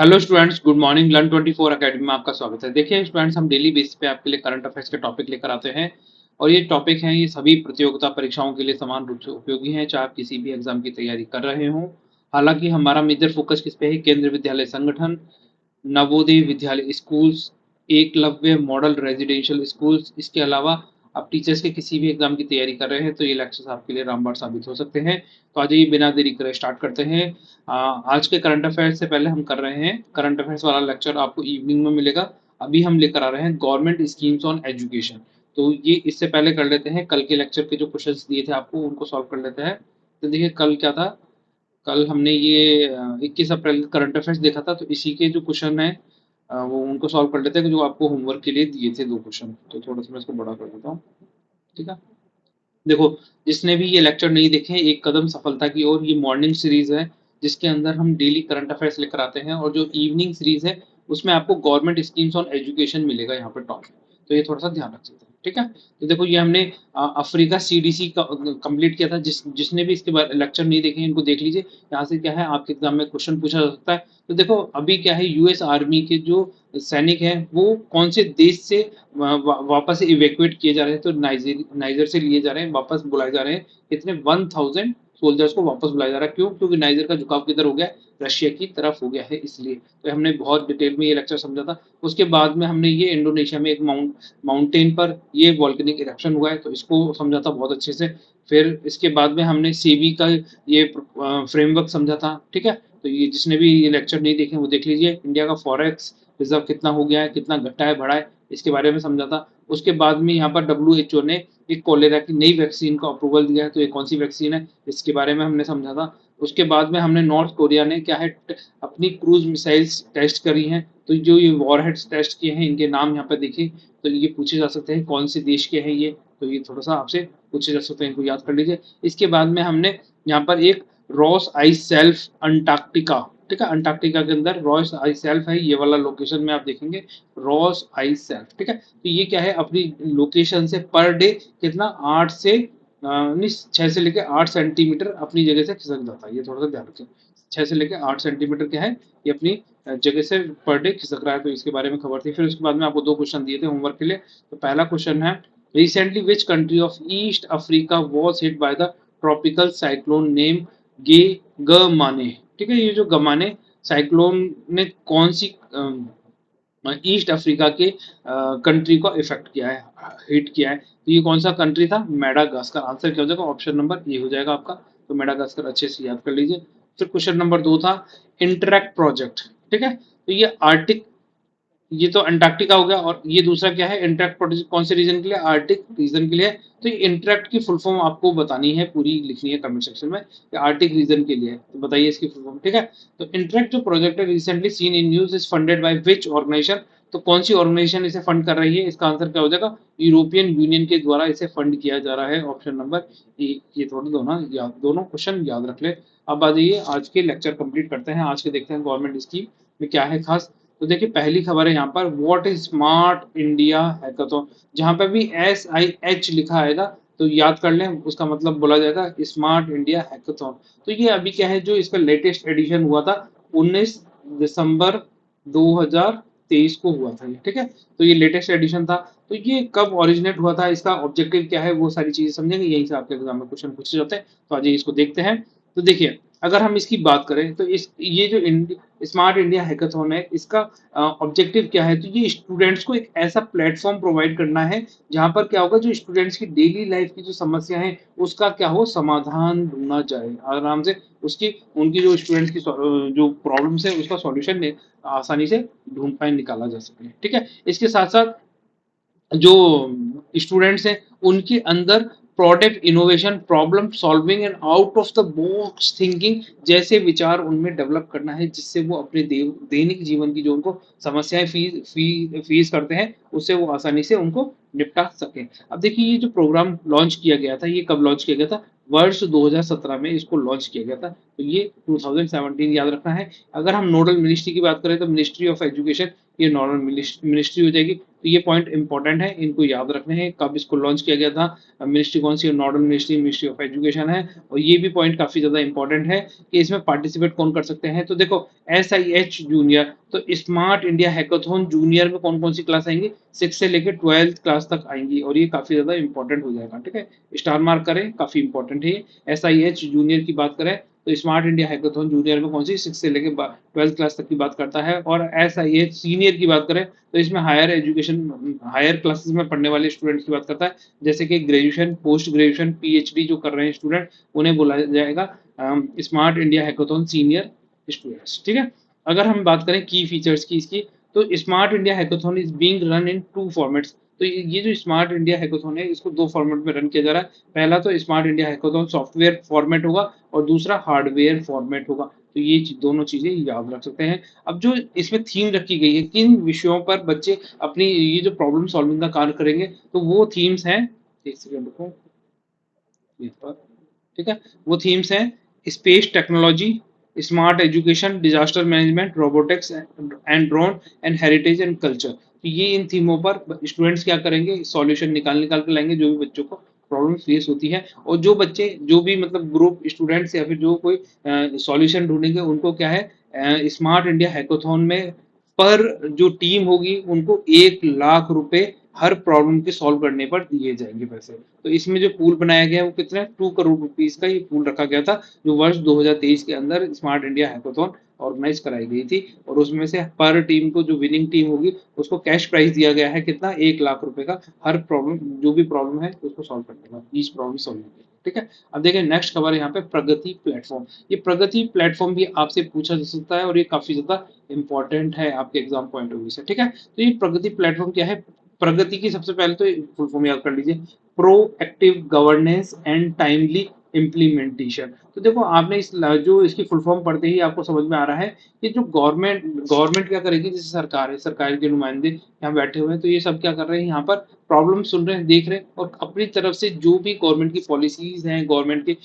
Hello students, good morning. Learn 24 academy में आपका स्वागत है। देखिए स्टूडेंट्स, हम डेली बेसिस पे आपके लिए करंट अफेयर्स के टॉपिक लेकर आते हैं और ये टॉपिक हैं, ये सभी प्रतियोगिता परीक्षाओं के लिए समान रूप से उपयोगी हैं, चाहे आप किसी भी एग्जाम की तैयारी कर रहे हों। हालांकि हमारा मेजर फोकस किस पे है? केंद्रीय विद्यालय संगठन, Navodaya Vidyalaya schools, Eklavya model residential schools. इसके अलावा आप टीचर्स के किसी भी एग्जाम की तैयारी कर रहे हैं तो ये लेक्चर्स आपके लिए रामबाण साबित हो सकते हैं। तो आज ये बिना देरी करे स्टार्ट करते हैं। आज के करंट अफेयर्स से पहले हम कर रहे हैं करंट अफेयर्स वाला लेक्चर, आपको इवनिंग में मिलेगा। अभी हम लेकर आ रहे हैं गवर्नमेंट स्कीम्स ऑन एजुकेशन। तो ये इससे पहले कर लेते हैं, कल के लेक्चर के जो क्वेश्चंस दिए थे आपको उनको सॉल्व कर लेते हैं। तो देखिए कल क्या था, कल हमने ये 21 अप्रैल करंट अफेयर्स देखा था, तो इसी के जो क्वेश्चन है वो उनको सॉल्व कर लेते हैं, जो आपको होमवर्क के लिए दिए थे दो क्वेश्चन। तो थोड़ा सा मैं इसको बड़ा कर देता हूँ। ठीक है, देखो, जिसने भी ये लेक्चर नहीं देखे हैं, एक कदम सफलता की ओर, ये मॉर्निंग सीरीज है जिसके अंदर हम डेली करंट अफेयर्स लेकर आते हैं, और जो इवनिंग सीरीज है उसमें आपको गवर्नमेंट स्कीम्स ऑन एजुकेशन मिलेगा यहाँ पर टॉप। तो ये थोड़ा सा ध्यान रख सकते हैं। ठीक है, तो देखो ये हमने अफ्रीका सीडीसी का कंप्लीट किया था। जिसने भी इसके बारे लेक्चर नहीं देखे इनको देख लीजिए। यहाँ से क्या है, आपके एग्जाम में क्वेश्चन पूछा जा सकता है। तो देखो अभी क्या है, यूएस आर्मी के जो सैनिक हैं वो कौन से देश से वापस इवैक्यूएट किए जा रहे हैं? तो नाइजर से लिए जा रहे हैं, वापस बुलाए जा रहे हैं। कितने? 1000 सोल्जर्स को वापस बुलाया जा रहा है। क्यों? क्योंकि नाइजर का झुकाव किधर हो गया है? रशिया की तरफ हो गया है, इसलिए। तो हमने बहुत डिटेल में ये लेक्चर समझा था। उसके बाद में हमने ये इंडोनेशिया में एक माउंटेन पर ये वॉल्केनिक इरप्शन हुआ है, तो इसको समझा था बहुत अच्छे से। फिर इसके बाद में हमने सेबी का ये फ्रेमवर्क समझा था। ठीक है, तो ये जिसने भी ये लेक्चर नहीं देखे वो देख लीजिए। इंडिया का फॉरेक्स रिजर्व कितना हो गया है, कितना घटा है, बढ़ा है, इसके बारे में समझा था। उसके बाद में यहाँ पर डब्ल्यूएचओ ने एक कोलेरा की नई वैक्सीन का अप्रूवल दिया है, तो ये कौन सी वैक्सीन है इसके बारे में हमने समझा था। उसके बाद में हमने नॉर्थ कोरिया ने क्या है अपनी क्रूज मिसाइल्स टेस्ट करी हैं। तो जो ये वॉरहेड्स टेस्ट किए हैं इनके नाम यहाँ पर देखिए, तो ये पूछे जा सकते हैं कौन से देश के हैं ये। तो ये थोड़ा सा आपसे पूछे जा सकते हैं, इनको याद कर लीजिए। इसके बाद में हमने यहाँ पर एक रॉस आइस सेल्फ अंटार्कटिका, ठीक है, अंटार्कटिका के अंदर रॉस आइस सेल्फ है, ये वाला लोकेशन में आप देखेंगे रॉस आइस सेल्फ। ठीक है, तो ये क्या है, अपनी लोकेशन से पर डे कितना 8 से नहीं 6 से लेकर 8 सेंटीमीटर अपनी जगह से खिसक जाता है। ये थोड़ा सा ध्यान रखें, 6 से लेकर 8 सेंटीमीटर क्या है, ये अपनी जगह से पर डे खिसक रहा है। तो इसके बारे में खबर थी। फिर उसके बाद में आपको दो क्वेश्चन दिए थे होमवर्क के लिए। तो पहला क्वेश्चन है, recently which country of East Africa was hit by the tropical cyclone name गे गमाने। ठीक है, ये जो गमाने साइक्लोन ने कौन सी ईस्ट अफ्रीका के कंट्री को इफेक्ट किया है, हिट किया है? तो ये कौन सा कंट्री था? मेडागास्कर। आंसर क्या हो जाएगा? ऑप्शन नंबर ए हो जाएगा आपका। तो मेडागास्कर अच्छे से याद कर लीजिए। फिर क्वेश्चन नंबर 2 था इंटरैक्ट प्रोजेक्ट। ठीक है, तो ये आर्टिक, ये तो अंटार्कटिका हो गया, और ये दूसरा क्या है, इंटरैक्ट प्रोजेक्ट कौन से रीजन के लिए? आर्टिक रीजन के लिए। तो ये इंटरैक्ट की फुल फॉर्म आपको बतानी है, पूरी लिखनी है कमेंट सेक्शन में। ये आर्टिक रीजन के लिए है, तो बताइए इसकी फुल फॉर्म। ठीक है, तो इंटरैक्ट जो प्रोजेक्ट है recently seen in news is funded by which organisation? तो कौन सी ऑर्गेनाइजेशन इसे फंड कर रही है? इसका आंसर क्या हो जाएगा? यूरोपियन यूनियन के द्वारा इसे फंड किया जा रहा है, ऑप्शन नंबर ए। ये थोड़ा दोनों क्वेश्चन याद रख ले। अब आ जाइए आज के लेक्चर कंप्लीट करते हैं। आज के देखते हैं गवर्नमेंट स्कीम में क्या है खास। तो देखिए पहली खबर है यहाँ पर, what is smart India hackathon. जहां पर भी SIH लिखा आएगा तो याद कर लें, उसका मतलब बोला जाएगा स्मार्ट इंडिया हैकाथॉन। तो ये अभी क्या है, जो इसका लेटेस्ट एडिशन हुआ था 19 दिसंबर 2023 को हुआ था ये। ठीक है, तो ये लेटेस्ट एडिशन था। तो ये कब ओरिजिनेट हुआ था, इसका ऑब्जेक्टिव क्या है, वो सारी चीजें समझेंगे। यहीं से आपके एग्जाम में क्वेश्चन पूछे जाते हैं। तो आज इसको देखते हैं। तो देखिए अगर हम इसकी बात करें तो इस ये जो स्मार्ट इंडिया हैकाथॉन है, इसका ऑब्जेक्टिव क्या है? तो ये स्टूडेंट्स को एक ऐसा प्लेटफॉर्म प्रोवाइड करना है जहां पर क्या होगा, जो स्टूडेंट्स की डेली लाइफ की जो समस्या है उसका क्या हो, समाधान ढूंढना जाए आराम से। उसकी उनकी जो स्टूडेंट्स की जो प्रॉब्लम्स है उसका सॉल्यूशन आसानी से ढूंढ पाए, निकाला जा सके। ठीक है, इसके साथ साथ जो स्टूडेंट्स हैं उनके अंदर product innovation, problem solving and out of the box thinking जैसे विचार उनमें डेवलप करना है, जिससे वो अपने दैनिक जीवन की जो उनको समस्याएं फेस करते हैं उससे वो आसानी से उनको निपटा सकें। अब देखिए ये जो प्रोग्राम लॉन्च किया गया था, ये कब लॉन्च किया गया था? वर्ष 2017 में इसको लॉन्च किया गया था। तो ये 2017 याद रखना है। अगर हम नोडल मिनिस्ट्री की बात करें तो मिनिस्ट्री ऑफ एजुकेशन, ये नोडल मिनिस्ट्री हो जाएगी। तो ये पॉइंट इंपॉर्टेंट है, इनको याद रखने हैं। कब इसको लॉन्च किया गया था, मिनिस्ट्री कौन सी, nodal ministry ministry of education है। और ये भी पॉइंट काफी ज्यादा इंपॉर्टेंट है कि इसमें पार्टिसिपेट कौन कर सकते हैं। तो देखो SIH जूनियर, तो स्मार्ट इंडिया हैकाथॉन जूनियर में कौन कौन सी क्लास आएंगी, 6 से लेकर 12th क्लास तक आएंगी, और ये काफी ज्यादा इंपॉर्टेंट हो जाएगा। ठीक है, स्टार मार्क करें, काफी इंपॉर्टेंट है। SIH जूनियर की बात करें तो स्मार्ट इंडिया हैकाथॉन जूनियर में कौन सी 6 से लेकर 12th क्लास तक की बात करता है। और SIH सीनियर की बात करें तो इसमें हायर एजुकेशन, हायर क्लासेस में पढ़ने वाले स्टूडेंट्स की बात करता है, जैसे कि ग्रेजुएशन, पोस्ट ग्रेजुएशन, PhD जो कर रहे हैं स्टूडेंट, उन्हें बोला जाएगा smart India hackathon senior students. ठीक है, अगर हम बात करें की फीचर्स की इसकी, तो smart India hackathon is being run in 2 formats. तो ये जो स्मार्ट इंडिया हैकाथॉन है, इसको 2 फॉर्मेट में रन किया जा रहा है। पहला तो smart India hackathon software format होगा, और दूसरा हार्डवेयर फॉर्मेट होगा। तो ये दोनों चीजें याद रख सकते हैं। अब जो इसमें थीम रखी गई है, किन विषयों पर बच्चे अपनी ये जो प्रॉब्लम सॉल्विंग का कार्य करेंगे, तो वो थीम्स हैं, एक सेकंड रुको, ठीक है, वो थीम्स हैं space technology, smart education, disaster management, robotics and drone, and heritage and culture. तो ये इन थीमों पर स्टूडेंट्स क्या करेंगे, सॉल्यूशन निकाल निकाल के लाएंगे जो भी बच्चों को प्रॉब्लम फेस होती है। और जो बच्चे, जो भी मतलब ग्रुप स्टूडेंट्स या फिर जो कोई सॉल्यूशन ढूंढेंगे, उनको क्या है, स्मार्ट इंडिया हैकाथॉन में पर जो टीम होगी उनको 1 लाख रुपए हर प्रॉब्लम के सॉल्व करने पर दिए जाएंगे पैसे। तो इसमें जो पूल बनाया गया है वो कितना है, 2 करोड़ रुपीज का ये पूल रखा गया था, जो वर्ष 2023 के अंदर स्मार्ट इंडिया हैकाथॉन ऑर्गेनाइज कराई गई थी। और उसमें से पर टीम को, जो विनिंग टीम होगी, उसको कैश प्राइज दिया गया है कितना, 1 लाख रुपए का, हर प्रॉब्लम, जो भी प्रॉब्लम है उसको सॉल्व करने का, ईच प्रॉब्लम सॉल्व। ठीक है, अब देखिए नेक्स्ट खबर है यहाँ पे प्रगति प्लेटफॉर्म। ये प्रगति प्लेटफॉर्म भी आपसे पूछा जा सकता है, और ये काफी ज्यादा इंपॉर्टेंट है आपके एग्जाम पॉइंट ऑफ व्यू से। ठीक है, तो ये प्रगति प्लेटफॉर्म क्या है, प्रगति की सबसे पहले तो फुल फॉर्म याद कर लीजिए, proactive governance and timely implementation. तो देखो आपने जो इसकी फुल फॉर्म पढ़ते ही आपको समझ में आ रहा है कि जो गवर्नमेंट गवर्नमेंट क्या करेगी, जैसे सरकार है, सरकार के नुमाइंदे यहाँ बैठे हुए हैं, तो ये सब क्या कर रहे हैं, यहाँ पर प्रॉब्लम सुन रहे हैं, देख रहे हैं, और अपनी तरफ से जो भी गवर्नमेंट की पॉलिसीज हैं, गवर्नमेंट के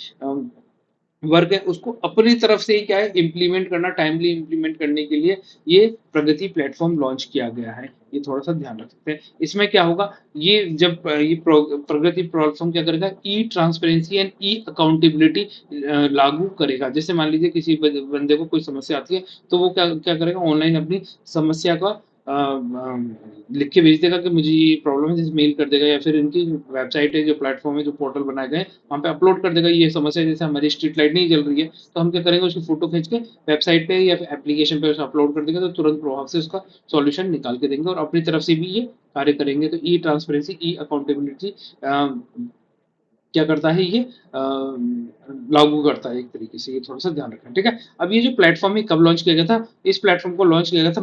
वर्क है, उसको अपनी तरफ से ही क्या है, इम्प्लीमेंट करना, टाइमली इम्प्लीमेंट करने के लिए ये प्रगति प्लेटफॉर्म लॉन्च किया गया है। ये थोड़ा सा ध्यान रख सकते हैं। इसमें क्या होगा, ये जब ये प्रगति प्लेटफॉर्म क्या करेगा, ई ट्रांसपेरेंसी एंड ई अकाउंटेबिलिटी लागू करेगा। जैसे मान लीजिए किसी बंदे को कोई समस्या आती है, तो वो क्या क्या करेगा, ऑनलाइन अपनी समस्या का लिख के भेज देगा कि मुझे ये प्रॉब्लम है, जैसे मेल कर देगा, या फिर इनकी वेबसाइट है, जो प्लेटफॉर्म है, जो पोर्टल बनाए गए, वहाँ पे अपलोड कर देगा ये समस्या। जैसे हमारी स्ट्रीट लाइट नहीं जल रही है, तो हम क्या करेंगे, उसकी फोटो खींच के वेबसाइट पे या फिर एप्लीकेशन पे अपलोड कर देंगे, तो तुरंत प्रभाव से उसका सॉल्यूशन निकाल के देंगे, और अपनी तरफ से भी ये कार्य करेंगे। तो ई ट्रांसपेरेंसी, ई अकाउंटेबिलिटी क्या करता है, ये लागू करता है एक तरीके से। ये थोड़ा सा ध्यान रखें। ठीक है, अब ये जो प्लेटफॉर्म है कब लॉन्च किया गया था, इस प्लेटफॉर्म को लॉन्च किया गया था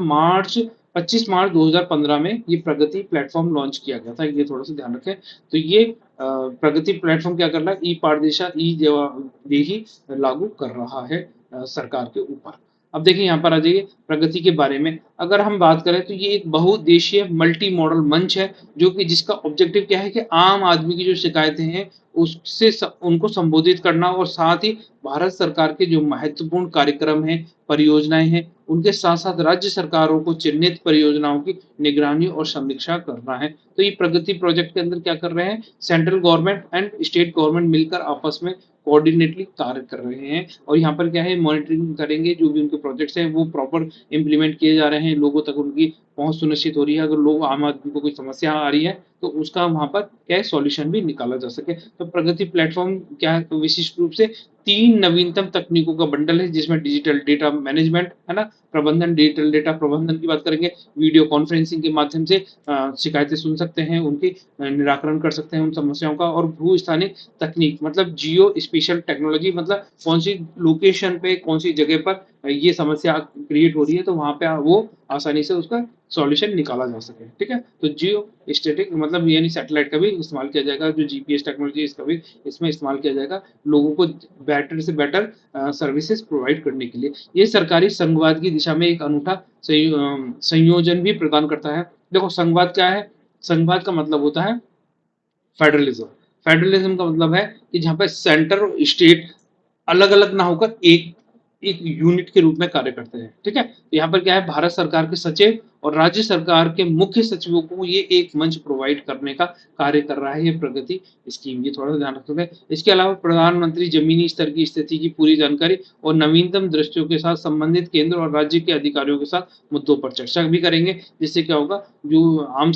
25 मार्च 2015 में ये प्रगति प्लेटफॉर्म लॉन्च किया गया था। ये थोड़ा सा ध्यान रखें। तो ये प्रगति प्लेटफॉर्म क्या कर रहा है, ई पारदिशा, ई जवाबदेही लागू कर रहा है सरकार के ऊपर। अब देखिए यहाँ पर आ जाइए प्रगति के बारे में। अगर हम बात करें तो ये एक बहुउद्देशीय मल्टी मॉडल मंच है, जो कि जिसका ऑब्जेक्टिव क्या है कि आम आदमी की जो शिकायतें हैं उससे उनको संबोधित करना, और साथ ही भारत सरकार के जो महत्वपूर्ण कार्यक्रम हैं, परियोजनाएं हैं, उनके साथ साथ राज्य सरकारों को चिन्हित परियोजनाओं की निगरानी और समीक्षा करना है। तो ये प्रगति प्रोजेक्ट के अंदर क्या कर रहे हैं, central government and state government मिलकर आपस में कोऑर्डिनेटली कार्य कर रहे हैं, और यहाँ पर क्या है, मॉनिटरिंग करेंगे, जो भी उनके प्रोजेक्ट्स हैं वो प्रॉपर इंप्लीमेंट किए जा रहे हैं, लोगों तक उनकी पहुंच सुनिश्चित हो रही है। अगर लोग, आम आदमी को कोई समस्या आ रही है, तो उसका वहां पर क्या है, सॉल्यूशन भी निकाला जा सके। तो प्रगति प्लेटफॉर्म क्या है, विशिष्ट रूप से 3 नवीनतम तकनीकों का बंडल है, जिसमें डिजिटल डेटा मैनेजमेंट है ना, प्रबंधन, डिजिटल डेटा प्रबंधन की बात करेंगे, वीडियो कॉन्फ्रेंसिंग के माध्यम से शिकायतें सुन सकते हैं, उनकी निराकरण कर सकते हैं उन समस्याओं का, और भू स्थानिक तकनीक मतलब जियो स्पेशल टेक्नोलॉजी, मतलब कौन सी लोकेशन पे, कौन सी जगह पर ये समस्या क्रिएट हो रही है, तो वहां पे वो आसानी से उसका सॉल्यूशन निकाला जा सके। ठीक है, तो जियो स्टेटिक मतलब यानी सैटेलाइट का भी इस्तेमाल किया जाएगा, जो जीपीएस टेक्नोलॉजी इसका भी इसमें इस्तेमाल किया जाएगा, लोगों को बेटर से बेटर सर्विसेज प्रोवाइड करने के लिए। ये सरकारी संघवाद की दिशा में एक अनूठा संयोजन भी प्रदान करता है। देखो संघवाद क्या है, संघवाद का मतलब होता है फेडरलिज्म। फेडरलिज्म का मतलब है कि जहाँ पे सेंटर और स्टेट अलग अलग ना होकर एक एक यूनिट के रूप में कार्य करते हैं। ठीक है, तो यहाँ पर क्या है, भारत सरकार के सचिव और राज्य सरकार के मुख्य सचिवों को ये एक मंच प्रोवाइड करने का कार्य कर रहा है ये प्रगति स्कीम, ये थोड़ा सा ध्यान रखते हैं। इसके अलावा प्रधानमंत्री जमीनी स्तर की स्थिति की पूरी जानकारी और नवीनतम दृष्टियों के साथ संबंधित केंद्र और राज्य के अधिकारियों के साथ मुद्दों पर चर्चा भी करेंगे, जिससे क्या होगा, जो आम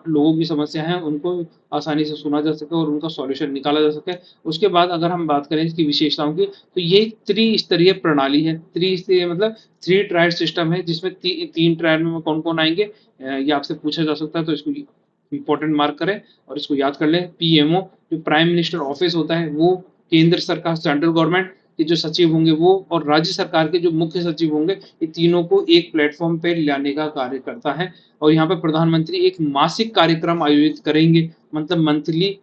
लोगों की समस्या है उनको आसानी से सुना जा सके और उनका सॉल्यूशन निकाला जा सके। उसके बाद अगर हम बात करें इसकी विशेषताओं की, तो ये त्रिस्तरीय प्रणाली है। त्रिस्तरीय मतलब थ्री टायर सिस्टम है, जिसमें तीन टायर में कौन कौन आएंगे, ये आपसे पूछा जा सकता है, तो इसको इंपॉर्टेंट मार्क करें और इसको याद कर लें। पीएमओ जो प्राइम मिनिस्टर ऑफिस होता है वो, केंद्र सरकार सेंट्रल गवर्नमेंट के जो सचिव होंगे वो, और राज्य सरकार के जो मुख्य सचिव होंगे, ये तीनों को एक प्लेटफॉर्म पे लाने का कार्य करता है। और यहाँ पे प्रधानमंत्री एक मासिक कार्यक्रम आयोजित करेंगे, मतलब मंथली,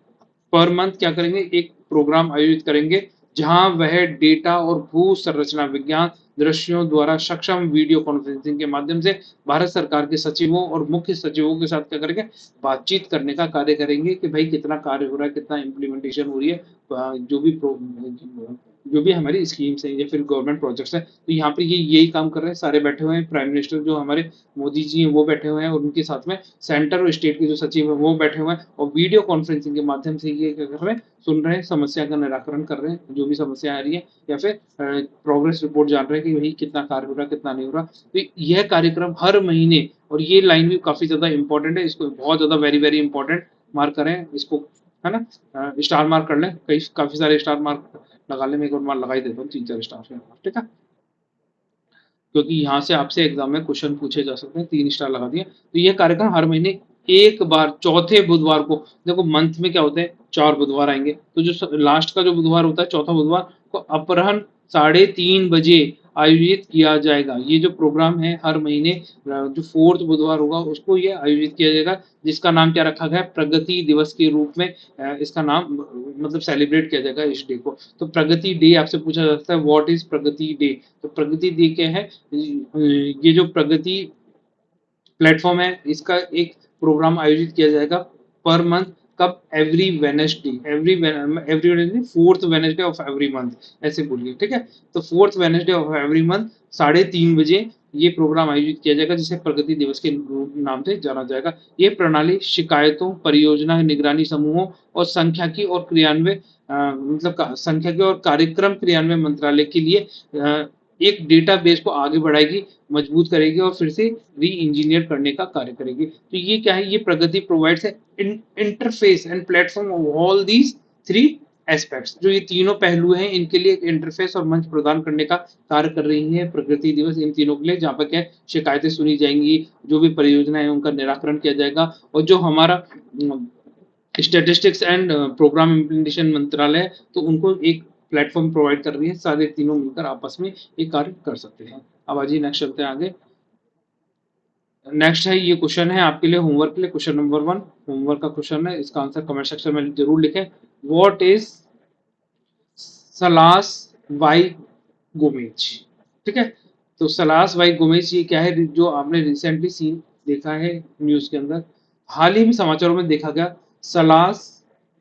पर मंथ क्या करेंगे, एक प्रोग्राम आयोजित करेंगे, जहां वह डेटा और भू संरचना विज्ञान दृश्यों द्वारा सक्षम वीडियो कॉन्फ्रेंसिंग के माध्यम से भारत सरकार के सचिवों और मुख्य सचिवों के साथ क्या करेंगे, बातचीत करने का कार्य करेंगे कि भाई कितना कार्य हो रहा है, कितना इम्प्लीमेंटेशन हो रही है, जो भी हमारी स्कीम्स हैं या फिर गवर्नमेंट प्रोजेक्ट्स हैं। तो यहाँ पे ये यही काम कर रहे हैं, सारे बैठे हुए हैं, प्राइम मिनिस्टर जो हमारे मोदी जी हैं वो बैठे हुए हैं, और उनके साथ में सेंटर और स्टेट के जो सचिव हैं वो बैठे हुए हैं, और वीडियो कॉन्फ्रेंसिंग के माध्यम से ये क्या कर रहे हैं, सुन रहे हैं, समस्या का निराकरण कर रहे हैं, जो भी समस्या आ रही है, या फिर प्रोग्रेस रिपोर्ट जान रहे हैं कि भाई कितना कार्य हो रहा है, कितना नहीं हो रहा। तो यह कार्यक्रम हर महीने, और ये लाइन भी काफी ज्यादा इंपॉर्टेंट है, इसको बहुत ज्यादा वेरी वेरी इंपॉर्टेंट मार्क करें इसको, है ना, स्टार मार्क कर लें, कई काफी सारे स्टार मार्क लगा ले, मैं एक और मार्क लगा ही देता हूँ, 3-4 स्टार से, ठीक है, क्योंकि यहाँ से आपसे एग्जाम में क्वेश्चन पूछे जा सकते हैं। 3 स्टार लगा दिए। तो ये कार्यक्रम हर महीने एक बार चौथे बुधवार को, देखो मंथ में क्या होते हैं, 4 बुधवार आएंगे, तो जो लास्ट का जो बुधवार होता है, चौथा बुधवार को अपराह्न 3:30 बजे आयोजित किया जाएगा। ये जो प्रोग्राम है हर महीने जो 4th बुधवार होगा उसको ये आयोजित किया जाएगा, जिसका नाम क्या रखा गया है, प्रगति दिवस के रूप में इसका नाम मतलब सेलिब्रेट किया जाएगा इस डे को। तो प्रगति डे आपसे पूछा जा सकता है, व्हाट इज प्रगति डे। तो प्रगति डे क्या है, ये जो प्रगति प्लेटफॉर्म है इसका एक प्रोग्राम आयोजित किया जाएगा पर मंथ, कब, every Wednesday, every Wednesday, 4th Wednesday of every month, ऐसे बोलिए, ठीक है। तो 4th Wednesday of every month 3:30 बजे ये प्रोग्राम आयोजित किया जाएगा, जिसे प्रगति दिवस के नाम से जाना जाएगा। ये प्रणाली शिकायतों, परियोजना निगरानी समूहों और सांख्यिकी और क्रियान्वयन मतलब सांख्यिकी और कार्यक्रम क्रियान्वयन मंत्रालय के लिए एक डेटाबेस को आगे बढ़ाएगी, मजबूत करेगी और फिर से री इंजीनियर करने का कार्य करेगी। तो ये क्या है, ये Pragati provides interface and platform of all these 3 aspects. जो ये तीनों पहलू हैं इनके लिए एक इंटरफेस और मंच प्रदान करने का कार्य कर रही है प्रगति दिवस इन तीनों के लिए, जहाँ पर क्या है, शिकायतें सुनी जाएंगी, जो भी परियोजना है उनका निराकरण किया जाएगा, और जो हमारा स्टैटिस्टिक्स एंड प्रोग्राम इम्प्लीमेंटेशन मंत्रालय है, तो उनको एक प्लेटफॉर्म प्रोवाइड कर रही है, सारे तीनों मिलकर आपस में ये कार्य कर सकते हैं। अब आइए नेक्स्ट चलते हैं आगे। नेक्स्ट है, ये क्वेश्चन है आपके लिए होमवर्क के लिए, क्वेश्चन नंबर 1 होमवर्क का क्वेश्चन है, इसका आंसर कमेंट सेक्शन में जरूर लिखें। व्हाट इज सलास वाई गोमेज, ठीक है। तो सलास वाई गोमेज ये क्या है, जो आपने रिसेंटली सीन देखा है न्यूज के अंदर, हाल ही में समाचारों में देखा गया, सलास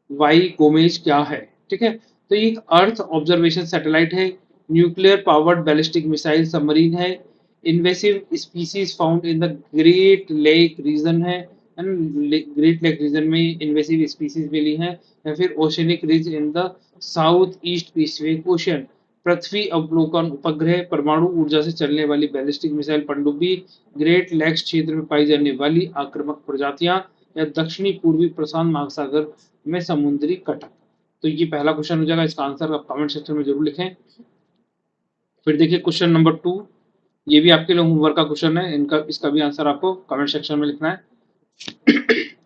वाई गोमेज क्या है, ठीक है। तो ये एक अर्थ ऑब्जर्वेशन सैटेलाइट है, nuclear powered ballistic missile submarine है, invasive species found in the Great Lake region है, ग्रेट लेक रीजन में इन्वेसिव स्पीसीज मिली है, या फिर oceanic ridge in the South East Pacific Ocean, पृथ्वी अवलोकन उपग्रह, परमाणु ऊर्जा से चलने वाली बैलिस्टिक मिसाइल पनडुब्बी, ग्रेट लेक्स क्षेत्र में पाई जाने वाली आक्रामक प्रजातियां, या दक्षिणी पूर्वी प्रशांत महासागर में समुद्री कटक। तो ये पहला क्वेश्चन हो जाएगा, इसका आंसर आप कमेंट सेक्शन में जरूर लिखें। फिर देखिए क्वेश्चन नंबर 2, ये भी आपके लिए होमवर्क का क्वेश्चन है, इसका भी आंसर आपको कमेंट सेक्शन में लिखना है।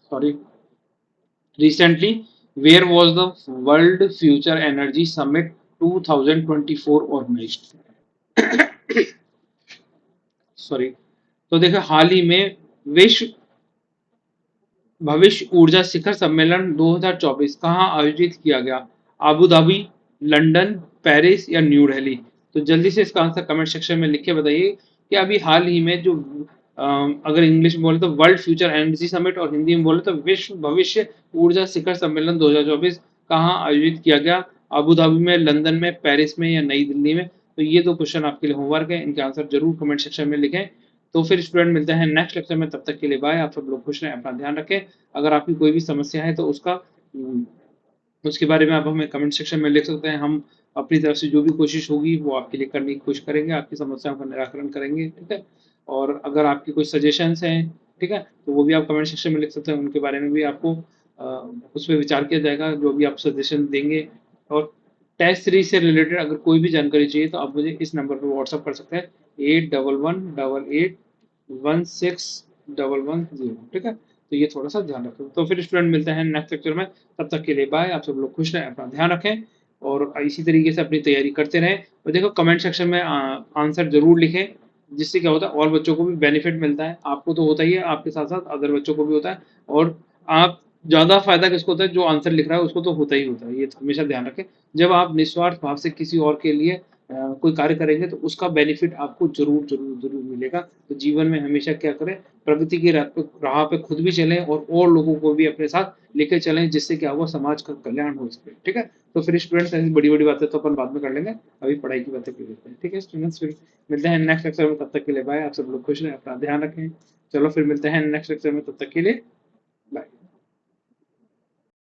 Sorry, recently where was the world future energy summit 2024 organised. Sorry, तो देखो हाल ही में विश्व भविष्य ऊर्जा शिखर सम्मेलन 2024 कहाँ आयोजित किया गया, अबू धाबी, लंदन, पेरिस या न्यू दिल्ली। तो जल्दी से इसका आंसर कमेंट सेक्शन में लिख के बताइए कि अभी हाल ही में जो अगर इंग्लिश में बोले तो वर्ल्ड फ्यूचर एनर्जी समिट, और हिंदी में बोले तो विश्व भविष्य ऊर्जा शिखर सम्मेलन 2024 कहाँ आयोजित किया गया, अबू धाबी में, लंदन में, पेरिस में या नई दिल्ली में। तो ये 2 क्वेश्चन आपके लिए होमवर्क है, इनके आंसर जरूर कमेंट सेक्शन में लिखें। तो फिर स्टूडेंट मिलते हैं नेक्स्ट लेक्चर में, तब तक के लिए बाय। आप सब लोग खुश रहें, अपना ध्यान रखें। अगर आपकी कोई भी समस्या है तो उसके बारे में आप हमें कमेंट सेक्शन में लिख सकते हैं। हम अपनी तरफ से जो भी कोशिश होगी वो आपके लिए करने की कोशिश करेंगे, आपकी समस्याओं का निराकरण करेंगे, ठीक है। और अगर आपकी कोई सजेशंस हैं, ठीक है, तो वो भी आप कमेंट सेक्शन में लिख सकते हैं, उनके बारे में भी आपको उस पर विचार किया जाएगा, जो भी आप सजेशन देंगे। और टेस्ट सीरीज से रिलेटेड अगर कोई भी जानकारी चाहिए तो आप मुझे इस नंबर पर व्हाट्सअप कर सकते हैं, 8118881611, ठीक है। तो ये थोड़ा सा ध्यान रखें। तो फिर स्टूडेंट मिलते हैं नेक्स्ट लेक्चर में, तब तक के लिए बाय। आप सब लोग खुश रहें, अपना ध्यान रखें और इसी तरीके से अपनी तैयारी करते रहें। और देखो कमेंट सेक्शन में आंसर जरूर लिखें, जिससे क्या होता है और बच्चों को भी बेनिफिट मिलता है। आपको तो होता ही है, आपके साथ साथ अदर बच्चों को भी होता है। और आप ज़्यादा फायदा किसको होता है, जो आंसर लिख रहा है उसको तो होता ही होता है, ये हमेशा ध्यान रखें। जब आप निस्वार्थ भाव से किसी और के लिए कोई कार्य करेंगे तो उसका बेनिफिट आपको जरूर जरूर जरूर मिलेगा। तो जीवन में हमेशा क्या करें, प्रगति की राह पे खुद भी चलें और लोगों को भी अपने साथ लेकर चलें, जिससे क्या हुआ समाज का कल्याण हो सके, ठीक है। तो फिर स्टूडेंट्स ऐसी बड़ी बड़ी बातें तो अपन बाद में कर लेंगे, अभी पढ़ाई की बातें कर लेते हैं, ठीक है स्टूडेंट्स। फिर मिलते हैं नेक्स्ट लेक्चर में, तब तक के लिए बाय। आप सब लोग खुश रहें, अपना ध्यान रखें। चलो फिर मिलते हैं नेक्स्ट लेक्चर में, तब तक के लिए